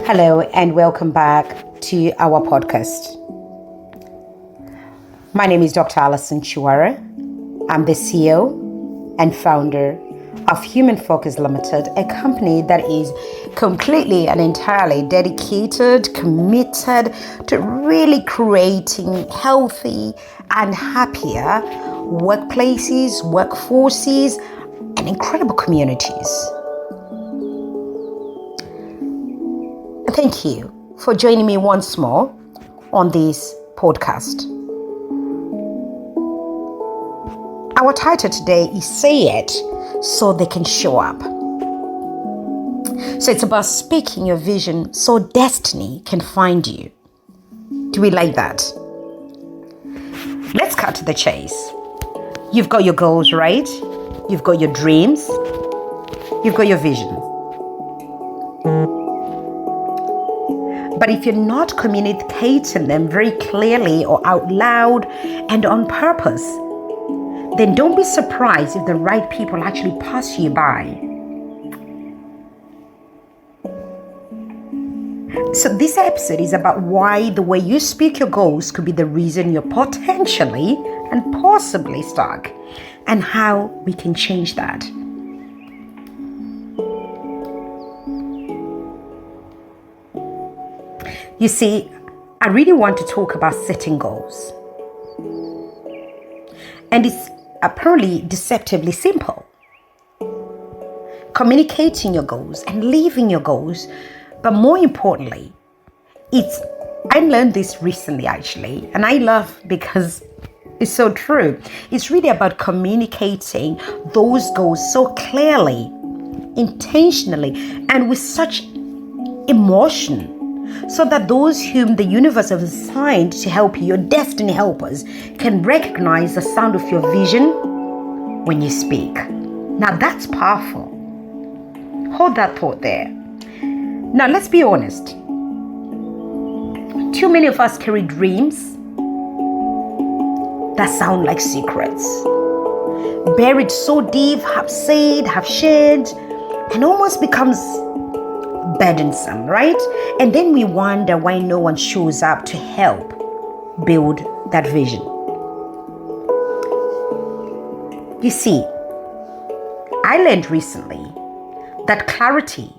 Hello and welcome back to our podcast. My name is Dr. Alison Chiwara. I'm the CEO and founder of Human Focus Limited, a company that is completely and entirely dedicated, committed to really creating healthy and happier workplaces, workforces, and incredible communities. Thank you for joining me once more on this podcast. Our title today is Say It So They Can Show Up. So it's about speaking your vision so destiny can find you. Do we like that? Let's cut to the chase. You've got your goals, right? You've got your dreams. You've got your vision. But if you're not communicating them very clearly or out loud and on purpose, then don't be surprised if the right people actually pass you by. So this episode is about why the way you speak your goals could be the reason you're potentially and possibly stuck, and how we can change that. You see, I really want to talk about setting goals. And it's apparently deceptively simple. Communicating your goals and living your goals. But more importantly, I learned this recently actually, and I love because it's so true. It's really about communicating those goals so clearly, intentionally, and with such emotion, so that those whom the universe has assigned to help you, your destiny helpers, can recognize the sound of your vision when you speak. Now that's powerful. Hold that thought there. Now let's be honest. Too many of us carry dreams that sound like secrets, buried so deep, half said, half shared, and almost becomes burdensome, right? And then we wonder why no one shows up to help build that vision. You see, I learned recently that clarity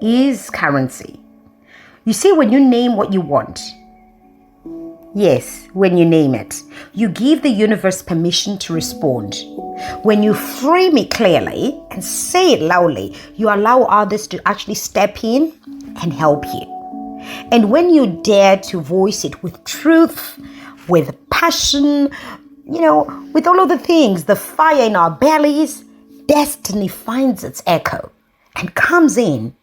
is currency. You see, when you name what you want, yes, when you name it, you give the universe permission to respond. When you frame it clearly and say it loudly, you allow others to actually step in and help you. And when you dare to voice it with truth, with passion, with all of the things, the fire in our bellies, destiny finds its echo and comes in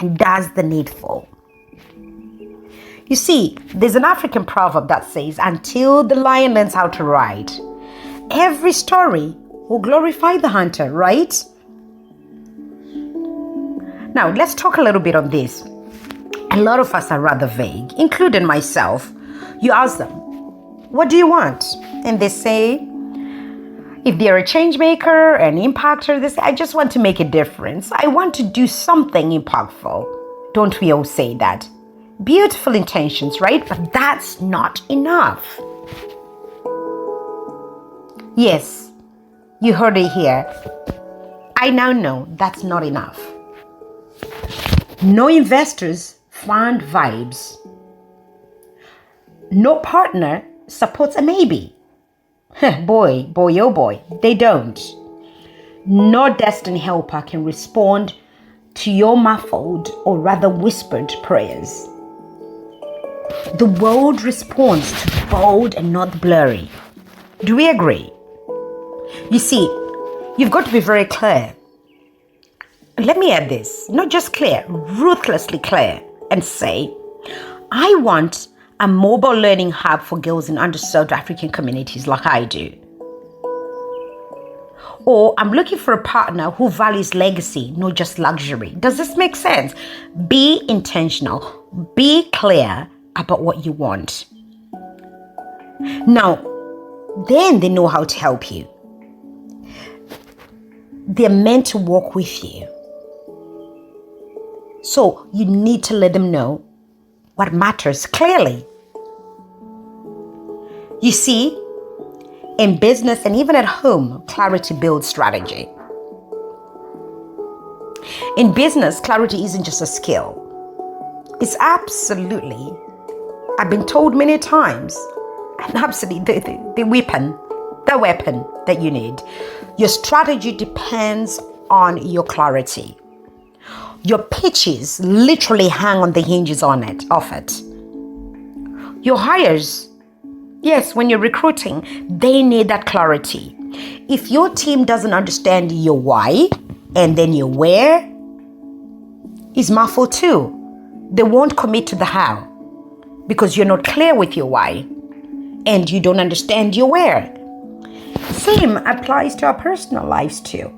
and does the needful. You see, there's an African proverb that says, until the lion learns how to ride, every story will glorify the hunter, right? Now, let's talk a little bit on this. A lot of us are rather vague, including myself. You ask them, what do you want? And they say, if they're a change maker, an impactor, they say, I just want to make a difference. I want to do something impactful. Don't we all say that? Beautiful intentions, right? But that's not enough. Yes. You heard it here. I now know that's not enough. No investors fund vibes. No partner supports a maybe. Boy, oh boy, they don't. No destiny helper can respond to your muffled or rather whispered prayers. The world responds to the bold and not blurry. Do we agree? You see, you've got to be very clear. Let me add this, not just clear, ruthlessly clear, and say, I want a mobile learning hub for girls in underserved African communities like I do. Or I'm looking for a partner who values legacy, not just luxury. Does this make sense? Be intentional. Be clear about what you want. Now, then they know how to help you. They're meant to walk with you. So you need to let them know what matters clearly. You see, in business and even at home, clarity builds strategy. In business, clarity isn't just a skill. It's absolutely, I've been told many times, and absolutely the weapon that you need. Your strategy depends on your clarity. Your pitches literally hang on the hinges of it. Your hires, yes, when you're recruiting, they need that clarity. If your team doesn't understand your why and then your where is muffled too, they won't commit to the how because you're not clear with your why and you don't understand your where. Same applies to our personal lives too.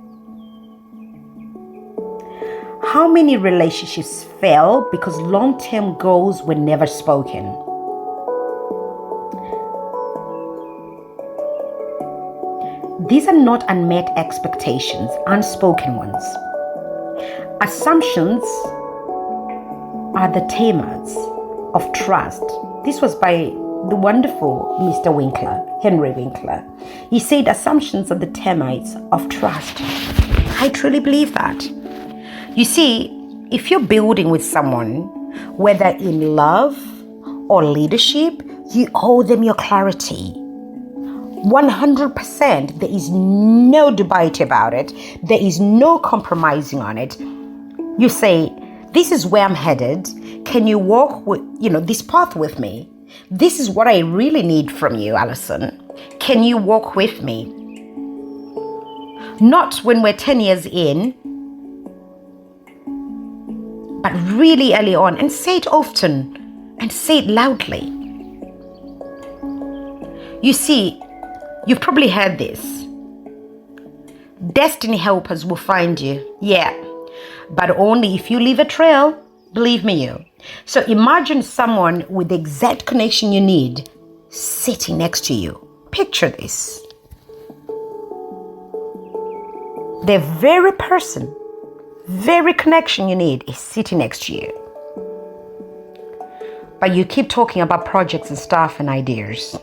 How many relationships fail because long-term goals were never spoken? These are not unmet expectations, unspoken ones. Assumptions are the termites of trust. This was by the wonderful Mr. Winkler, Henry Winkler. He said assumptions are the termites of trust. I truly believe that. You see, if you're building with someone, whether in love or leadership, you owe them your clarity. 100%, there is no debate about it. There is no compromising on it. You say, this is where I'm headed. Can you walk with, this path with me? This is what I really need from you, Alison. Can you walk with me? Not when we're 10 years in, but really early on, and say it often and say it loudly. You see, you've probably heard this. Destiny helpers will find you. Yeah, but only if you leave a trail, believe me you. So imagine someone with the exact connection you need sitting next to you. Picture this. The very person, very connection you need is sitting next to you. But you keep talking about projects and stuff and ideas.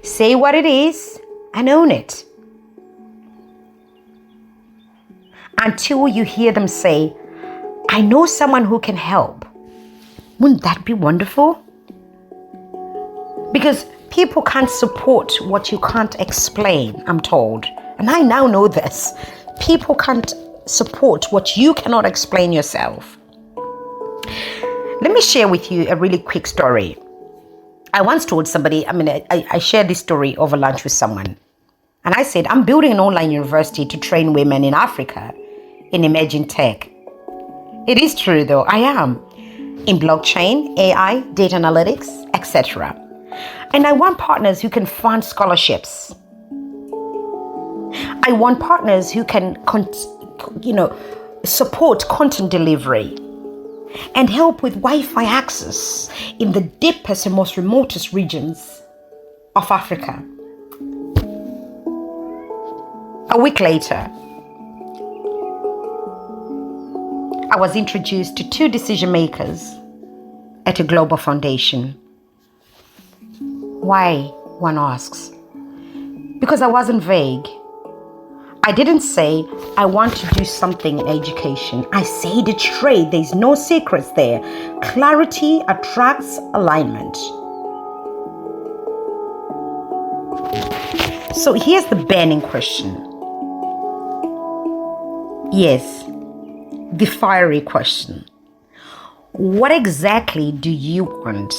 Say what it is and own it. Until you hear them say, I know someone who can help. Wouldn't that be wonderful? Because people can't support what you can't explain, I'm told. And I now know this. People can't support what you cannot explain yourself. Let me share with you a really quick story. I once told somebody, I shared this story over lunch with someone. And I said, I'm building an online university to train women in Africa in emerging tech. It is true though, I am. In blockchain, AI, data analytics, etc. And I want partners who can fund scholarships. I want partners who can, support content delivery and help with Wi-Fi access in the deepest and most remotest regions of Africa. A week later, I was introduced to 2 decision makers at a global foundation. Why? One asks. Because I wasn't vague. I didn't say, I want to do something in education. I said it straight. There's no secrets there. Clarity attracts alignment. So here's the burning question. Yes, the fiery question. What exactly do you want?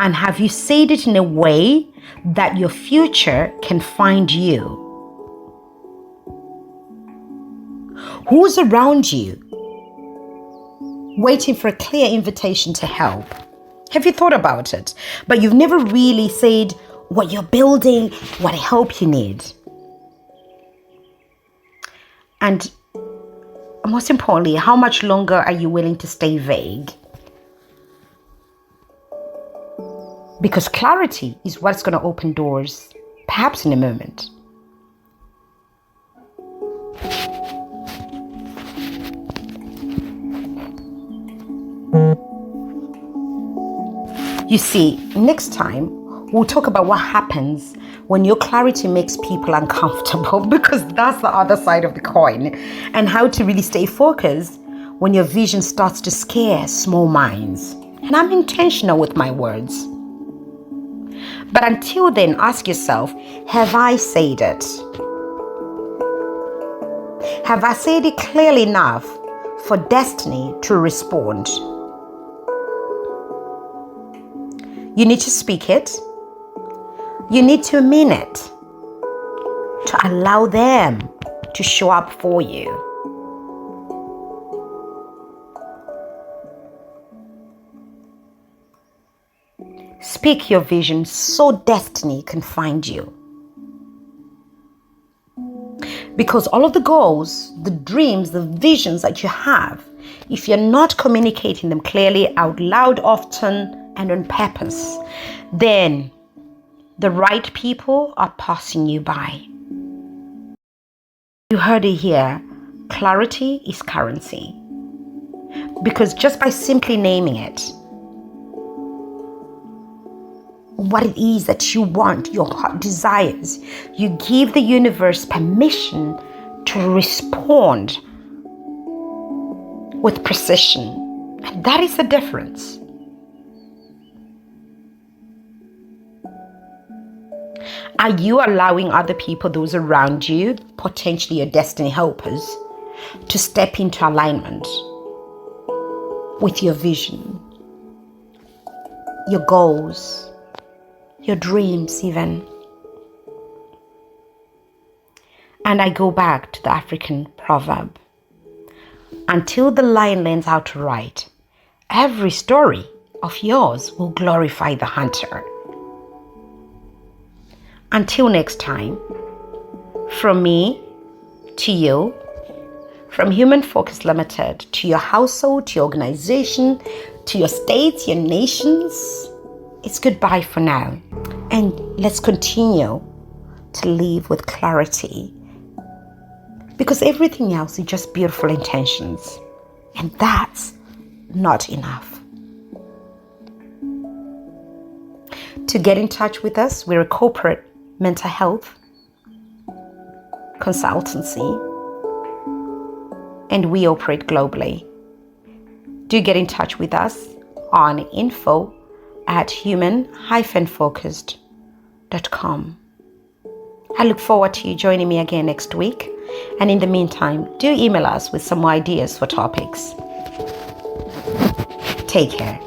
And have you said it in a way that your future can find you? Who's around you waiting for a clear invitation to help? Have you thought about it? But you've never really said what you're building, what help you need. And most importantly, how much longer are you willing to stay vague? Because clarity is what's going to open doors, perhaps in a moment. You see, next time we'll talk about what happens when your clarity makes people uncomfortable, because that's the other side of the coin, and how to really stay focused when your vision starts to scare small minds. And I'm intentional with my words. But until then, ask yourself, have I said it? Have I said it clearly enough for destiny to respond? You need to speak it. You need to mean it, to allow them to show up for you. Speak your vision so destiny can find you. Because all of the goals, the dreams, the visions that you have, if you're not communicating them clearly, out loud, often, and on purpose, then the right people are passing you by. You heard it here. Clarity is currency. Because just by simply naming it, what it is that you want, your heart desires, you give the universe permission to respond with precision. And that is the difference. Are you allowing other people, those around you, potentially your destiny helpers, to step into alignment with your vision, your goals, your dreams even? And I go back to the African proverb. Until the lion learns how to ride, every story of yours will glorify the hunter. Until next time, from me to you, from Human Focus Limited to your household, to your organization, to your states, your nations, it's goodbye for now. And let's continue to live with clarity, because everything else is just beautiful intentions, and that's not enough. To get in touch with us, we're a corporate mental health consultancy, and we operate globally. Do get in touch with us on info@human-focused.com. I look forward to you joining me again next week. And in the meantime, do email us with some more ideas for topics. Take care.